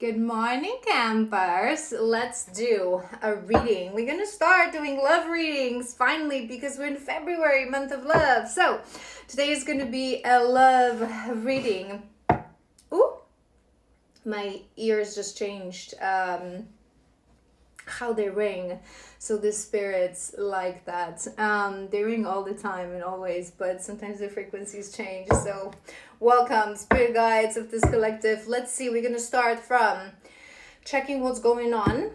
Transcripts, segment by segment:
Good morning, campers. Let's do a reading. We're gonna start doing love readings finally because we're in February, month of love. So today is gonna be a love reading. Ooh, my ears just changed. How they ring. So the spirits like that. They ring all the time and always, but sometimes the frequencies change. So welcome, spirit guides of this collective. Let's see, we're gonna start from checking what's going on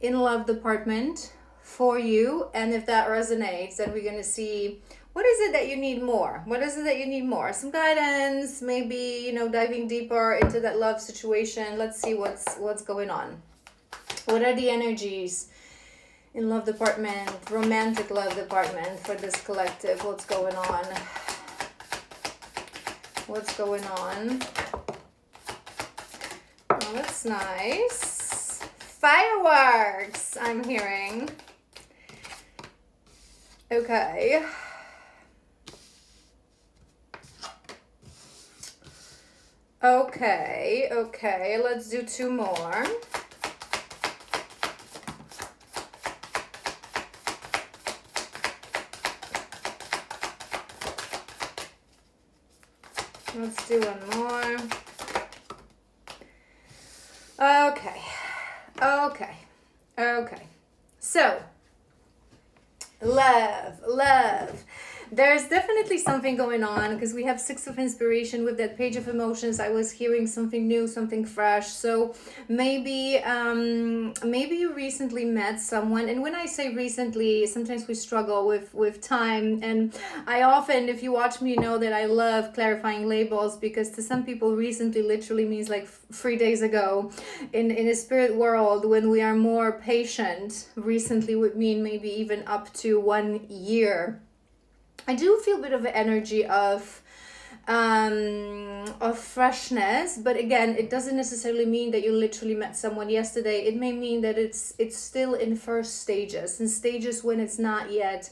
in love department for you, and if that resonates, then we're gonna see what is it that you need more. What is it that you need more? Some guidance, maybe, diving deeper into that love situation. Let's see what's going on. What are the energies in love department, romantic love department for this collective? What's going on? What's going on? Oh, that's nice. Fireworks, I'm hearing. Okay. Okay, let's do two more. Let's do one more. Okay. So, love. There's definitely something going on because we have Six of Inspiration with that Page of Emotions. I was hearing something new, something fresh. So maybe you recently met someone. And when I say recently, sometimes we struggle with time. And I often, if you watch me, you know that I love clarifying labels, because to some people recently literally means like 3 days ago. In a spirit world, when we are more patient, recently would mean maybe even up to 1 year. I do feel a bit of an energy of freshness, but again, it doesn't necessarily mean that you literally met someone yesterday. It may mean that it's still in first stages, in stages when it's not yet.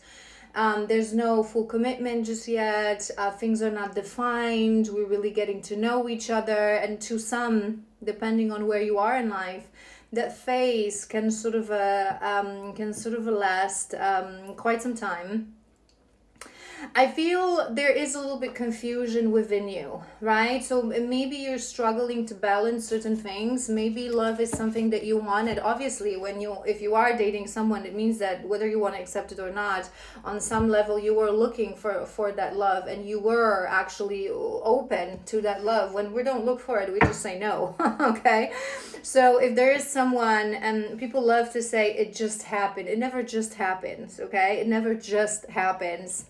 There's no full commitment just yet. Things are not defined. We're really getting to know each other, and to some, depending on where you are in life, that phase can sort of last quite some time. I feel there is a little bit confusion within you, right? So maybe you're struggling to balance certain things. Maybe love is something that you wanted. Obviously, if you are dating someone, it means that whether you want to accept it or not, on some level you were looking for that love, and you were actually open to that love. When we don't look for it, we just say no. Okay? So if there is someone, and people love to say it just happened. It never just happens, okay? It never just happens.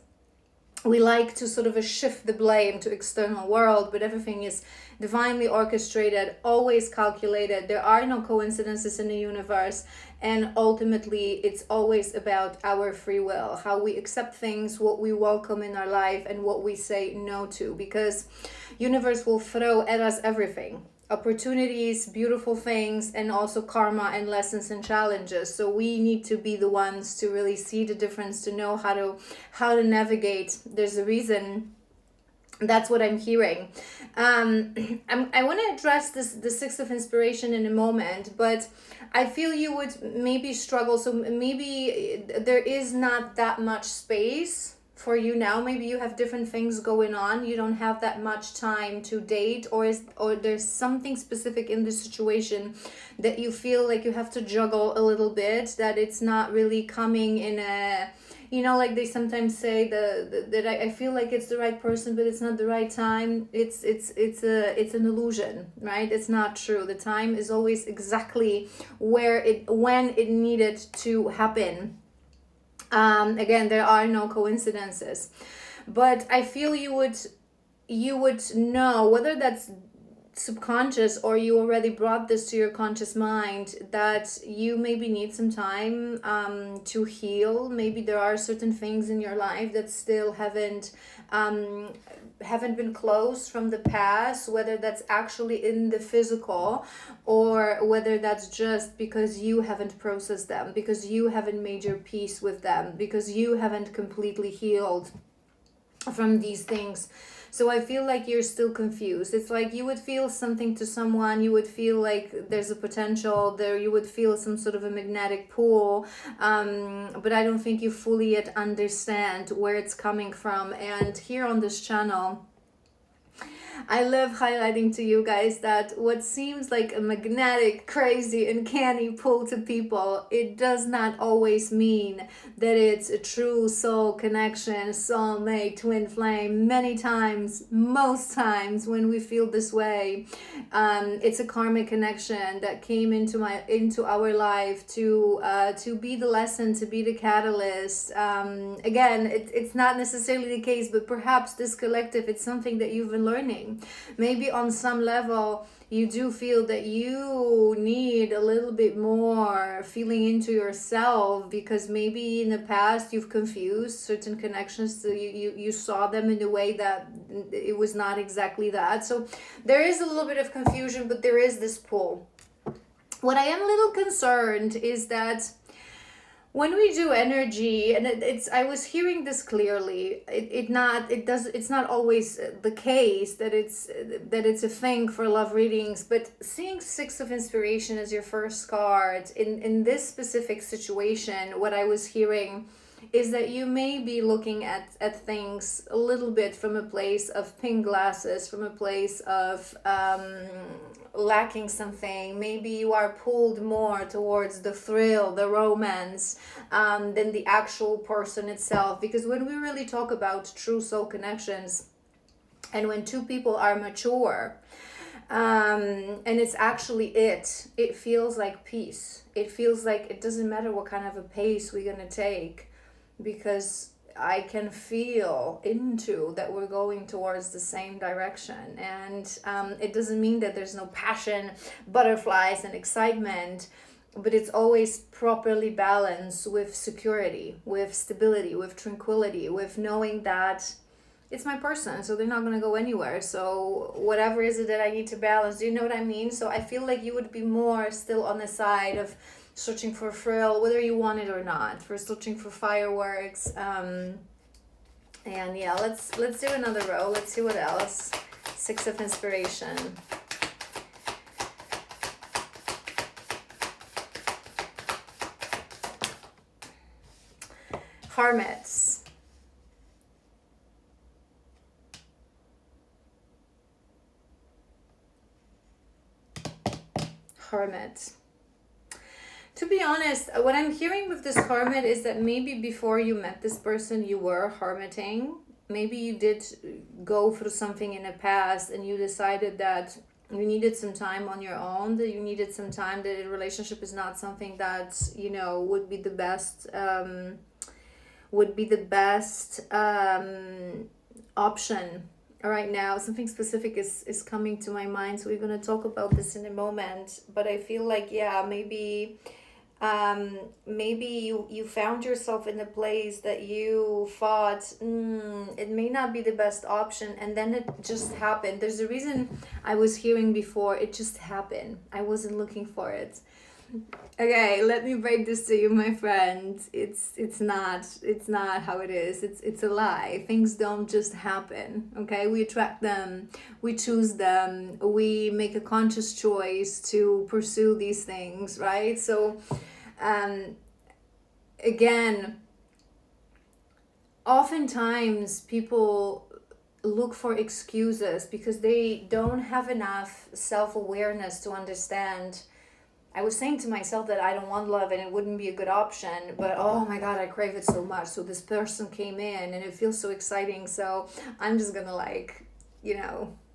We like to sort of shift the blame to external world, but everything is divinely orchestrated, always calculated. There are no coincidences in the universe, and ultimately it's always about our free will, how we accept things, what we welcome in our life, and what we say no to, because universe will throw at us everything. Opportunities, beautiful things, and also karma and lessons and challenges. So we need to be the ones to really see the difference, to know how to navigate. There's a reason. That's what I'm hearing. I want to address the Six of Inspiration in a moment, but I feel you would maybe struggle. So maybe there is not that much space for you now. Maybe you have different things going on. You don't have that much time to date, or there's something specific in the situation that you feel like you have to juggle a little bit, that it's not really coming in a, like they sometimes say that I feel like it's the right person, but it's not the right time. It's an illusion, right? It's not true. The time is always exactly when it needed to happen. Again, there are no coincidences, but I feel you would know, whether that's subconscious or you already brought this to your conscious mind, that you maybe need some time to heal. Maybe there are certain things in your life that still haven't been closed from the past, whether that's actually in the physical, or whether that's just because you haven't processed them, because you haven't made your peace with them, because you haven't completely healed from these things. So I feel like you're still confused. It's like you would feel something to someone, you would feel like there's a potential there, you would feel some sort of a magnetic pull, but I don't think you fully yet understand where it's coming from. And here on this channel, I love highlighting to you guys that what seems like a magnetic, crazy, uncanny pull to people, it does not always mean that it's a true soul connection, soulmate, twin flame. Many times, most times when we feel this way, it's a karmic connection that came into our life to be the lesson, to be the catalyst. Again, it's not necessarily the case, but perhaps this collective, it's something that you've been learning. Maybe on some level you do feel that you need a little bit more feeling into yourself, because maybe in the past you've confused certain connections, so you saw them in a way that it was not exactly that. So there is a little bit of confusion, but there is this pull. What I am a little concerned is that when we do energy, and I was hearing this clearly, it's not always the case that it's a thing for love readings, but seeing Six of Inspiration as your first card in this specific situation, what I was hearing is that you may be looking at things a little bit from a place of pink glasses, from a place of lacking something. Maybe you are pulled more towards the thrill, the romance, than the actual person itself. Because when we really talk about true soul connections, and when two people are mature, and it's actually it feels like peace. It feels like it doesn't matter what kind of a pace we're gonna take, because I can feel into that we're going towards the same direction. And it doesn't mean that there's no passion, butterflies, and excitement, but it's always properly balanced with security, with stability, with tranquility, with knowing that it's my person, so they're not going to go anywhere. So whatever is it that I need to balance, do you know what I mean? So I feel like you would be more still on the side of searching for thrill, whether you want it or not, for searching for fireworks. And yeah, let's do another row. Let's see what else. Six of Inspiration. Hermits. Hermit. To be honest, what I'm hearing with this hermit is that maybe before you met this person, you were hermiting. Maybe you did go through something in the past and you decided that you needed some time on your own, that you needed some time, that a relationship is not something that, would be the best, option right now. Something specific is coming to my mind, so we're going to talk about this in a moment. But I feel like, yeah, maybe you found yourself in a place that you thought it may not be the best option, and then it just happened. There's a reason I was hearing before, it just happened. I wasn't looking for it. Okay, let me break this to you, my friend. It's not how it is. It's a lie. Things don't just happen. Okay, we attract them, we choose them, we make a conscious choice to pursue these things, right? So, again, oftentimes people look for excuses because they don't have enough self-awareness to understand. I was saying to myself that I don't want love and it wouldn't be a good option, but oh my God, I crave it so much. So this person came in and it feels so exciting. So I'm just gonna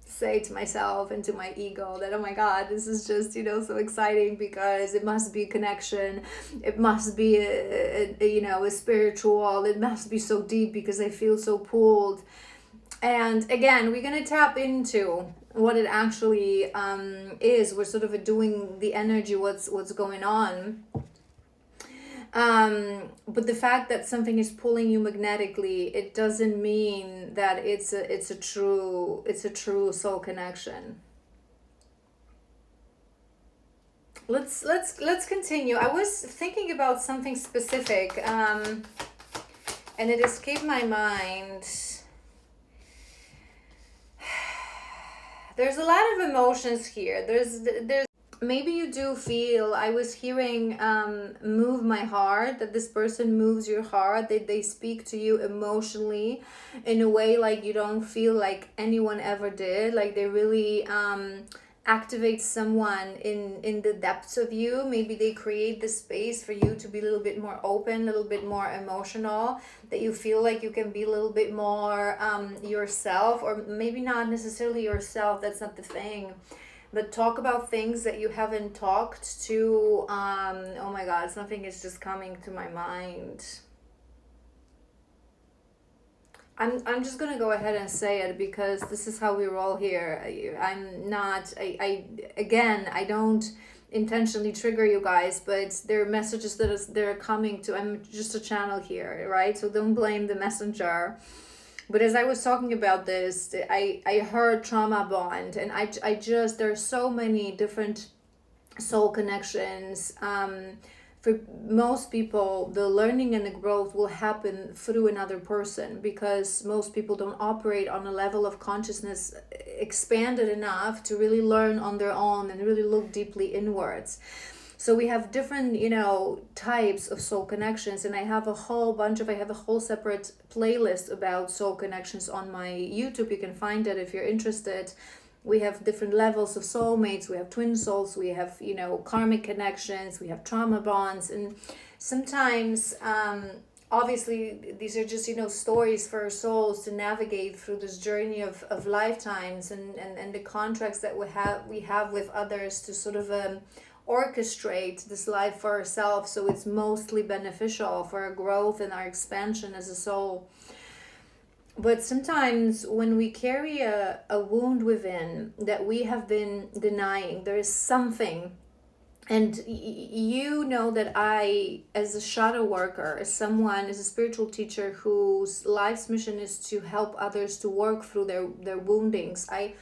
say to myself and to my ego that, oh my God, this is just, so exciting because it must be a connection. It must be a spiritual, it must be so deep because I feel so pulled. And again, we're going to tap into what it actually is. We're sort of doing the energy, what's going on. But the fact that something is pulling you magnetically, it doesn't mean that it's a true soul connection. Let's continue. I was thinking about something specific, and it escaped my mind. There's a lot of emotions here. There's maybe you do feel, I was hearing move my heart, that this person moves your heart, that they speak to you emotionally in a way like you don't feel like anyone ever did, like they really activate someone in the depths of you. Maybe they create the space for you to be a little bit more open, a little bit more emotional, that you feel like you can be a little bit more yourself, or maybe not necessarily yourself, that's not the thing, but talk about things that you haven't talked to. Oh my god, something is just coming to my mind. I'm just gonna go ahead and say it because this is how we roll here. I'm not, again, I don't intentionally trigger you guys, but there are messages they're coming to. I'm just a channel here, right? So don't blame the messenger. But as I was talking about this, I heard trauma bond, and I just, there's so many different soul connections. For most people, the learning and the growth will happen through another person, because most people don't operate on a level of consciousness expanded enough to really learn on their own and really look deeply inwards. So we have different, types of soul connections, and I have a whole separate playlist about soul connections on my YouTube. You can find it if you're interested. We have different levels of soulmates. We have twin souls. We have, karmic connections. We have trauma bonds. And sometimes, obviously, these are just, stories for our souls to navigate through this journey of lifetimes, and the contracts that we have with others to sort of orchestrate this life for ourselves, so it's mostly beneficial for our growth and our expansion as a soul. But sometimes when we carry a wound within that we have been denying, there is something. And you know that I, as a shadow worker, as a spiritual teacher whose life's mission is to help others to work through their woundings, I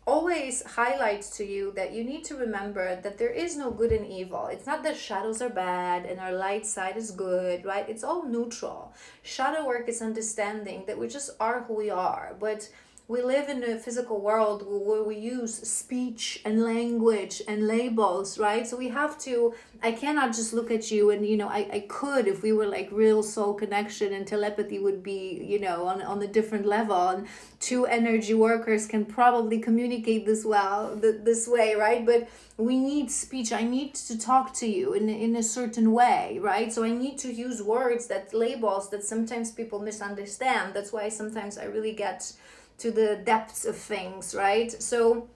always highlight to you that you need to remember that there is no good and evil. It's not that shadows are bad and our light side is good, right? It's all neutral. Shadow work is understanding that we just are who we are, but we live in a physical world where we use speech and language and labels, right? So we have to, I cannot just look at you and, I could, if we were like real soul connection and telepathy would be, on a different level, and two energy workers can probably communicate this way, right? But we need speech. I need to talk to you in a certain way, right? So I need to use words, labels that sometimes people misunderstand. That's why sometimes I really get to the depths of things, right? So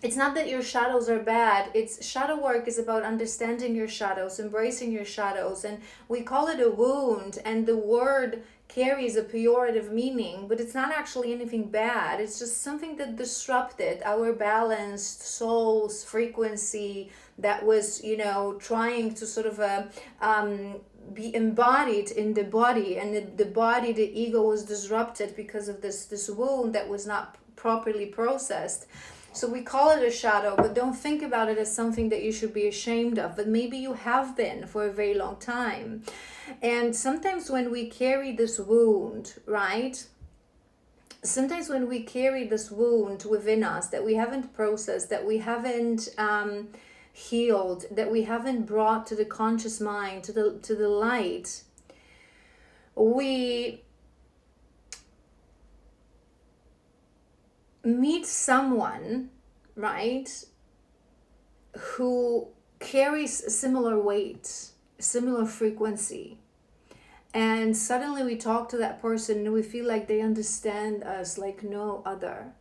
it's not that your shadows are bad. It's shadow work is about understanding your shadows, embracing your shadows, and we call it a wound, and the word carries a pejorative meaning, but it's not actually anything bad. It's just something that disrupted our balanced soul's frequency that was, trying to sort of be embodied in the body, and the body, the ego, was disrupted because of this wound that was not properly processed. So we call it a shadow, but don't think about it as something that you should be ashamed of, but maybe you have been for a very long time. And sometimes when we carry this wound, right, sometimes when we carry this wound within us that we haven't processed, that we haven't healed, that we haven't brought to the conscious mind, to the light, we meet someone, right, who carries similar weight, similar frequency, and suddenly we talk to that person and we feel like they understand us like no other.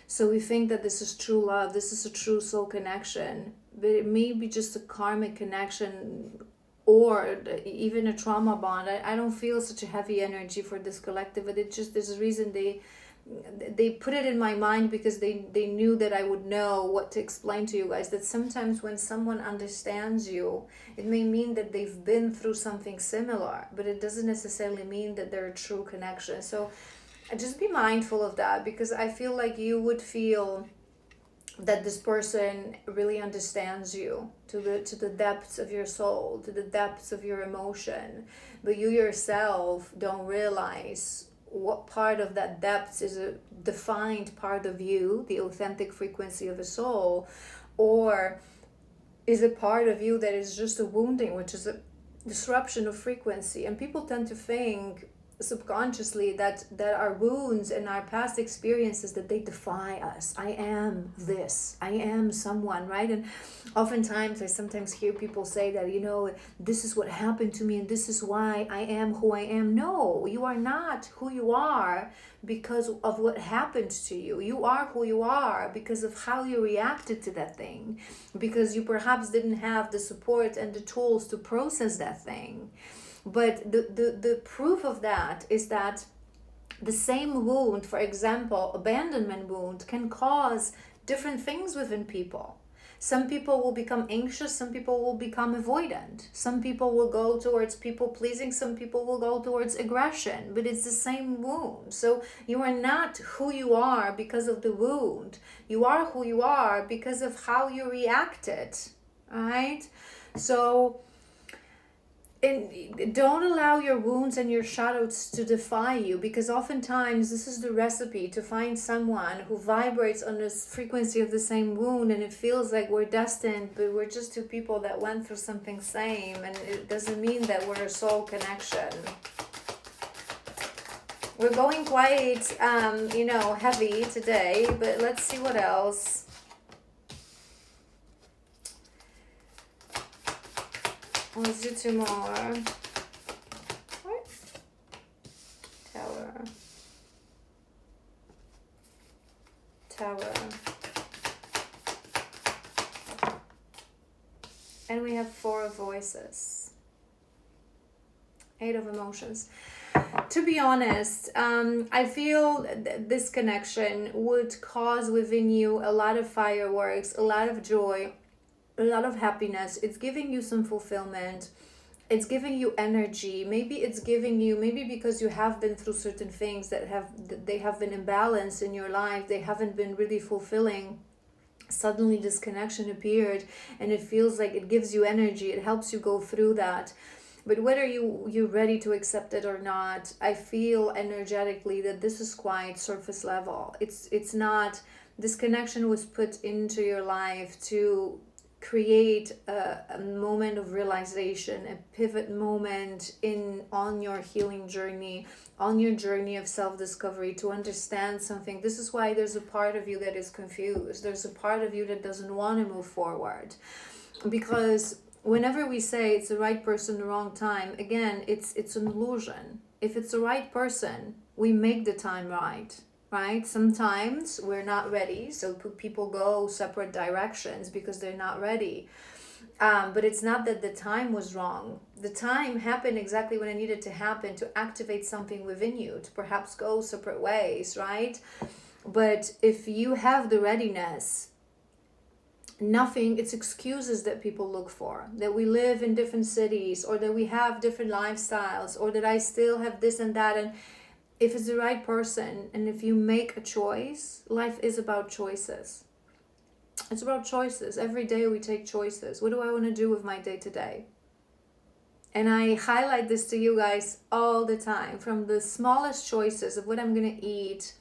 So we think that this is true love, this is a true soul connection, but it may be just a karmic connection or even a trauma bond. I don't feel such a heavy energy for this collective, but it just, there's a reason they put it in my mind, because they knew that I would know what to explain to you guys, that sometimes when someone understands you, it may mean that they've been through something similar, but it doesn't necessarily mean that they're a true connection. So just be mindful of that, because I feel like you would feel that this person really understands you to the depths of your soul, to the depths of your emotion, but you yourself don't realize what part of that depth is a defined part of you, the authentic frequency of a soul, or is a part of you that is just a wounding, which is a disruption of frequency. And people tend to think subconsciously that our wounds and our past experiences, that they defy us. I am this, I am someone, right? And oftentimes I sometimes hear people say that, this is what happened to me and this is why I am who I am. No, you are not who you are because of what happened to you. You are who you are because of how you reacted to that thing, because you perhaps didn't have the support and the tools to process that thing. But the proof of that is that the same wound, for example, abandonment wound, can cause different things within people. Some people will become anxious, some people will become avoidant, some people will go towards people pleasing, some people will go towards aggression, but it's the same wound. So you are not who you are because of the wound. You are who you are because of how you reacted, right? So and don't allow your wounds and your shadows to defy you, because oftentimes this is the recipe to find someone who vibrates on this frequency of the same wound, and it feels like we're destined, but we're just two people that went through something same, and it doesn't mean that we're a soul connection. We're going quite heavy today, but let's see what else. Let's do two more. What? Tower. And we have 4 of voices. 8 of emotions. To be honest, I feel this connection would cause within you a lot of fireworks, a lot of joy, a lot of happiness. It's giving you some fulfillment. It's giving you energy. Maybe because you have been through certain things that they have been imbalanced in your life. They haven't been really fulfilling. Suddenly this connection appeared and it feels like it gives you energy. It helps you go through that. But whether you're ready to accept it or not, I feel energetically that this is quite surface level. It's not, this connection was put into your life to create a moment of realization, a pivot moment on your healing journey, on your journey of self-discovery, to understand something. This is why there's a part of you that is confused. There's a part of you that doesn't want to move forward, because whenever we say it's the right person, the wrong time, again, it's an illusion. If it's the right person, we make the time right. Right? Sometimes we're not ready, so people go separate directions because they're not ready. But it's not that the time was wrong. The time happened exactly when it needed to happen to activate something within you, to perhaps go separate ways, right? But if you have the readiness, it's excuses that people look for, that we live in different cities, or that we have different lifestyles, or that I still have this and that. And if it's the right person, and if you make a choice, life is about choices. It's about choices. Every day we take choices. What do I want to do with my day to day? And I highlight this to you guys all the time, from the smallest choices of what I'm going to eat,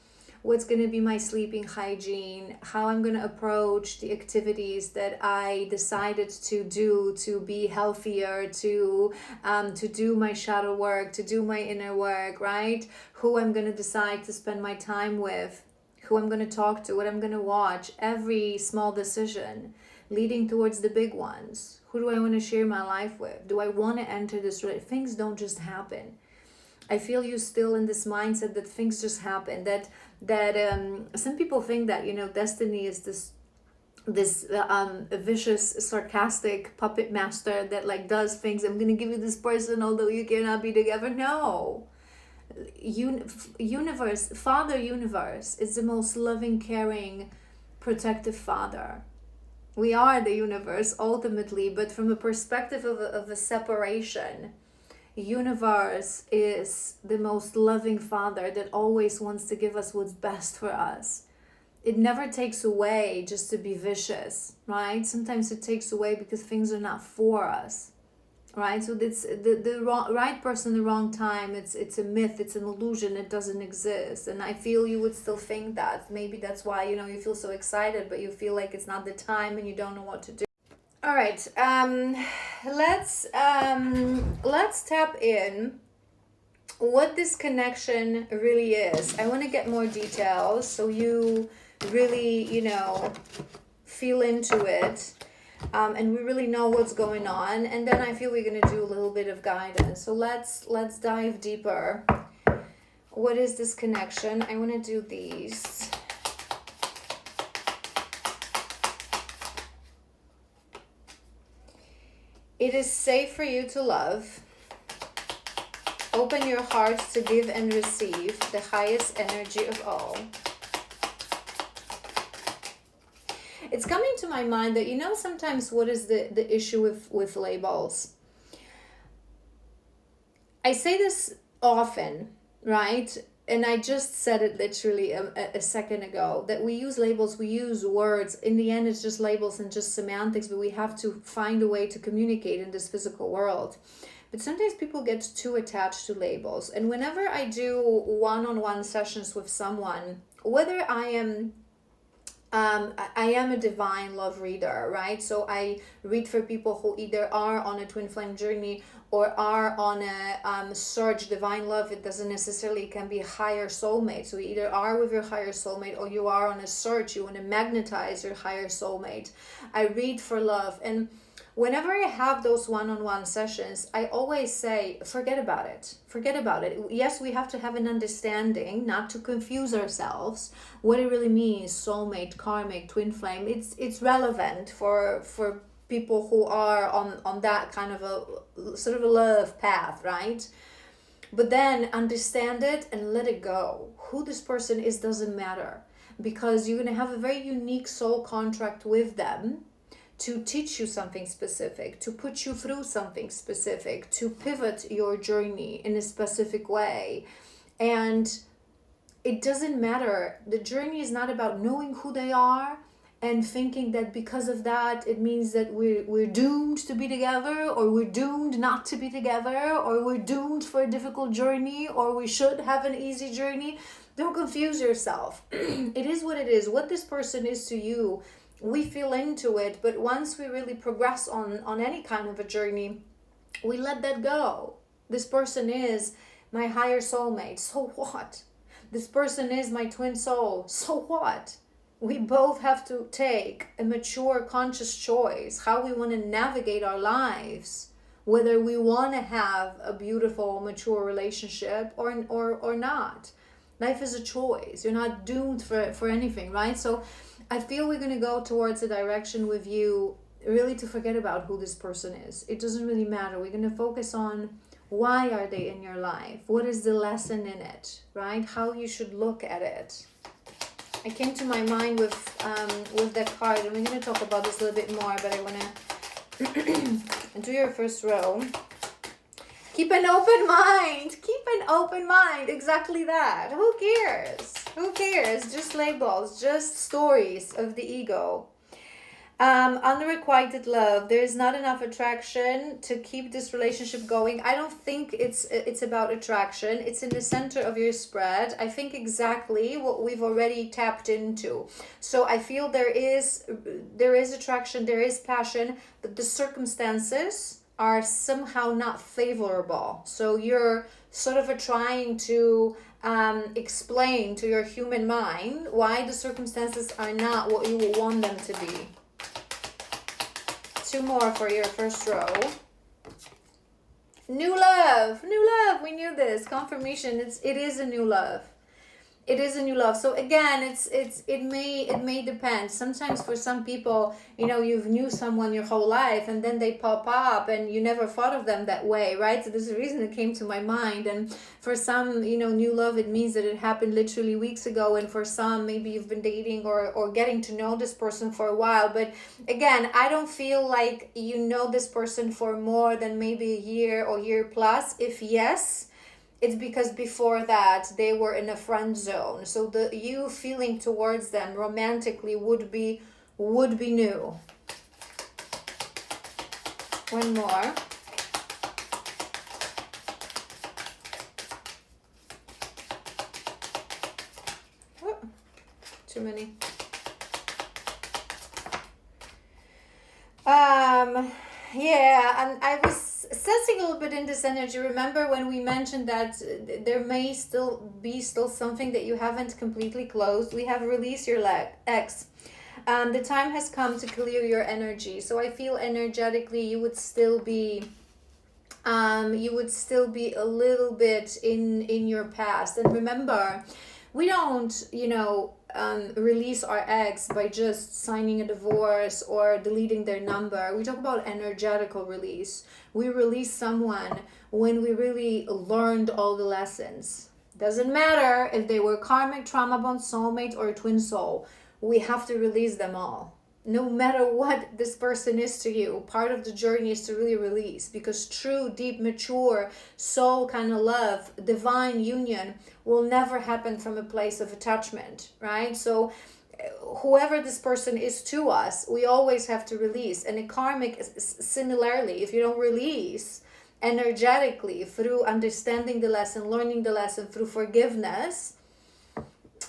what's going to be my sleeping hygiene, how I'm going to approach the activities that I decided to do to be healthier, to do my shadow work, to do my inner work, right? Who I'm going to decide to spend my time with, who I'm going to talk to, what I'm going to watch. Every small decision leading towards the big ones. Who do I want to share my life with? Do I want to enter this? Things don't just happen. I feel you still in this mindset that things just happen, that some people think that, destiny is this vicious, sarcastic puppet master that does things. I'm gonna give you this person although you cannot be together. No. Universe, Father Universe is the most loving, caring, protective father. We are the universe ultimately, but from a perspective of a separation, universe is the most loving father that always wants to give us what's best for us. It never takes away just to be vicious, right? Sometimes it takes away because things are not for us. right? So it's the wrong, right person, the wrong time. It's a myth, it's an illusion, it doesn't exist. And I feel you would still think that. Maybe that's why, you know, you feel so excited, but you feel like it's not the time and you don't know what to do. All right, let's tap in what this connection really is. I want to get more details so you really, you know, feel into it, and we really know what's going on. And then I feel we're going to do a little bit of guidance. So let's dive deeper. What is this connection? I want to do these. It is safe for you to love. Open your heart to give and receive the highest energy of all. It's coming to my mind that, you know, sometimes what is the issue with labels? I say this often, right? And I just said it literally a second ago, that we use labels, we use words. In the end, it's just labels and just semantics, but we have to find a way to communicate in this physical world. But sometimes people get too attached to labels. And whenever I do one-on-one sessions with someone, whether I am a divine love reader, right? So I read for people who either are on a twin flame journey or are on a search divine love. It doesn't necessarily, can be a higher soulmate. So you either are with your higher soulmate or you are on a search. You want to magnetize your higher soulmate. I read for love. And whenever I have those one-on-one sessions, I always say, forget about it. Forget about it. Yes, we have to have an understanding, not to confuse ourselves, what it really means, soulmate, karmic, twin flame. It's relevant for people who are on that kind of a sort of a love path, right? But then understand it and let it go. Who this person is doesn't matter, because you're going to have a very unique soul contract with them to teach you something specific, to put you through something specific, to pivot your journey in a specific way. And it doesn't matter. The journey is not about knowing who they are and thinking that because of that, it means that we're doomed to be together, or we're doomed not to be together, or we're doomed for a difficult journey, or we should have an easy journey. Don't confuse yourself. It is what it is. What this person is to you, we feel into it, but once we really progress on any kind of a journey, we let that go. This person is my higher soulmate, so what? This person is my twin soul, so what? We both have to take a mature, conscious choice how we want to navigate our lives, whether we want to have a beautiful, mature relationship or not. Life is a choice. You're not doomed for anything, right? So I feel we're going to go towards a direction with you really to forget about who this person is. It doesn't really matter. We're going to focus on why are they in your life? What is the lesson in it, right? How you should look at it. I came to my mind with that card, and we're going to talk about this a little bit more, but I want to do your first row. Keep an open mind. Keep an open mind. Exactly that. Who cares? Who cares? Just labels, just stories of the ego. Unrequited love. There is not enough attraction to keep this relationship going. I don't think it's about attraction. It's in the center of your spread. I think exactly what we've already tapped into. So I feel there is attraction, there is passion, but the circumstances are somehow not favorable. So you're sort of trying to explain to your human mind why the circumstances are not what you would want them to be. Two more for your first row. New love, we knew this. Confirmation, it is a new love. It is a new love. So again, it may depend. Sometimes for some people, you've knew someone your whole life and then they pop up and you never thought of them that way, right? So there's a reason it came to my mind. And for some, new love, it means that it happened literally weeks ago. And for some, maybe you've been dating or getting to know this person for a while. But again, I don't feel like you know this person for more than maybe a year or year plus. If yes, it's because before that they were in a friend zone. So the you feeling towards them romantically would be new. One more. too many. Yeah, and I was sensing a little bit in this energy. Remember when we mentioned that there may still be something that you haven't completely closed? We have released your ex. The time has come to clear your energy. So I feel energetically you would still be a little bit in your past. And remember, we don't release our ex by just signing a divorce or deleting their number. We talk about energetical release. We release someone when we really learned all the lessons. Doesn't matter if they were karmic, trauma bond, soulmate, or twin soul. We have to release them all. No matter what this person is to you, part of the journey is to really release, because true, deep, mature, soul kind of love, divine union will never happen from a place of attachment, right? So whoever this person is to us, we always have to release. And in karmic, similarly, if you don't release energetically through understanding the lesson, learning the lesson, through forgiveness,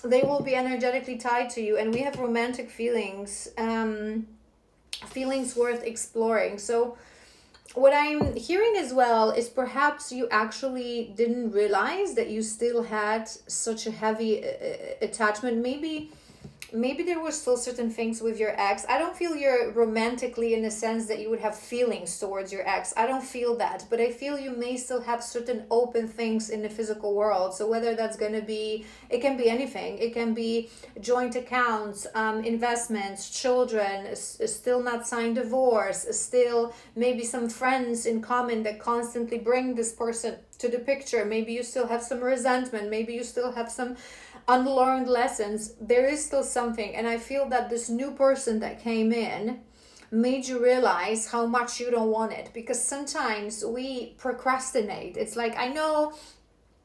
they will be energetically tied to you. And we have romantic feelings, feelings worth exploring. So what I'm hearing as well is perhaps you actually didn't realize that you still had such a heavy attachment. Maybe there were still certain things with your ex. I don't feel you're romantically in the sense that you would have feelings towards your ex. I don't feel that, but I feel you may still have certain open things in the physical world. So whether that's going to be, it can be anything. It can be joint accounts, investments, children, still not signed divorce, still maybe some friends in common that constantly bring this person to the picture. Maybe you still have some resentment. Maybe you still have some unlearned lessons. There is still something, and I feel that this new person that came in made you realize how much you don't want it, because sometimes we procrastinate. It's like, I know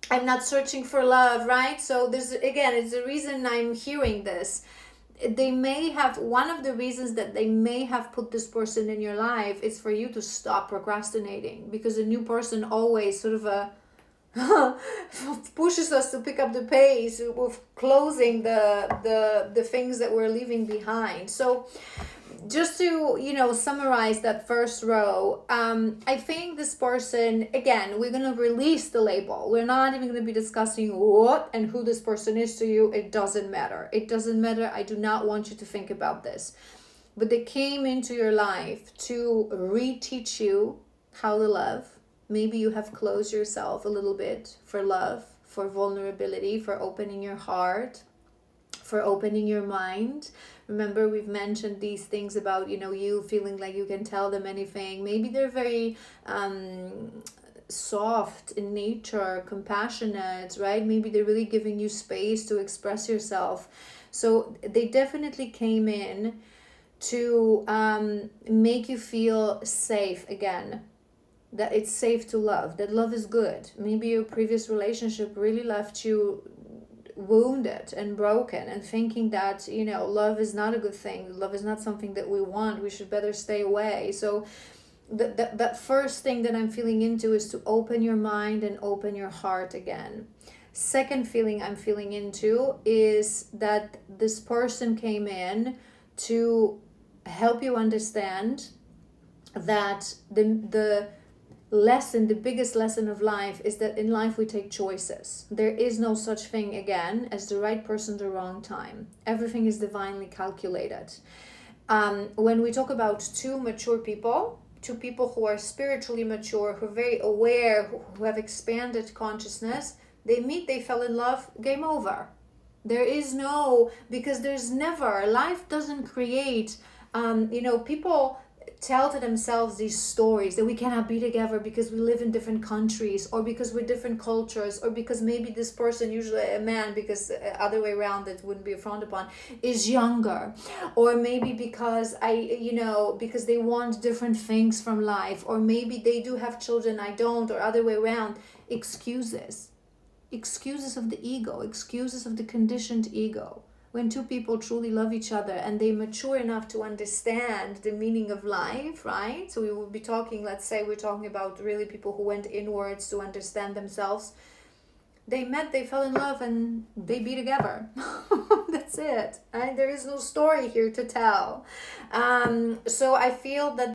I'm not searching for love, right? So there's, again, it's the reason I'm hearing this. They may have, one of the reasons that they may have put this person in your life is for you to stop procrastinating, because a new person always sort of pushes us to pick up the pace with closing the things that we're leaving behind. So just to summarize that first row, I think this person, again, we're going to release the label. We're not even going to be discussing what and who this person is to you. It doesn't matter. I do not want you to think about this, but they came into your life to reteach you how to love. Maybe you have closed yourself a little bit for love, for vulnerability, for opening your heart, for opening your mind. Remember, we've mentioned these things about, you feeling like you can tell them anything. Maybe they're very soft in nature, compassionate, right? Maybe they're really giving you space to express yourself. So they definitely came in to make you feel safe again. That it's safe to love, that love is good. Maybe your previous relationship really left you wounded and broken and thinking that, love is not a good thing. Love is not something that we want. We should better stay away. So that first thing that I'm feeling into is to open your mind and open your heart again. Second feeling I'm feeling into is that this person came in to help you understand that the biggest lesson of life is that in life we take choices. There is no such thing again as the right person at the wrong time. Everything is divinely calculated. When we talk about two mature people, two people who are spiritually mature, who are very aware, who have expanded consciousness, they meet, they fell in love, game over. There is no, because there's never, life doesn't create, people tell to themselves these stories that we cannot be together because we live in different countries, or because we're different cultures, or because maybe this person, usually a man, because other way around it wouldn't be frowned upon, is younger, or maybe because because they want different things from life, or maybe they do have children, I don't, or other way around. Excuses of the ego, excuses of the conditioned ego. When two people truly love each other and they mature enough to understand the meaning of life, right? So we will be talking, let's say we're talking about really people who went inwards to understand themselves. They met, they fell in love, and they be together. That's it. Right? There is no story here to tell. So I feel that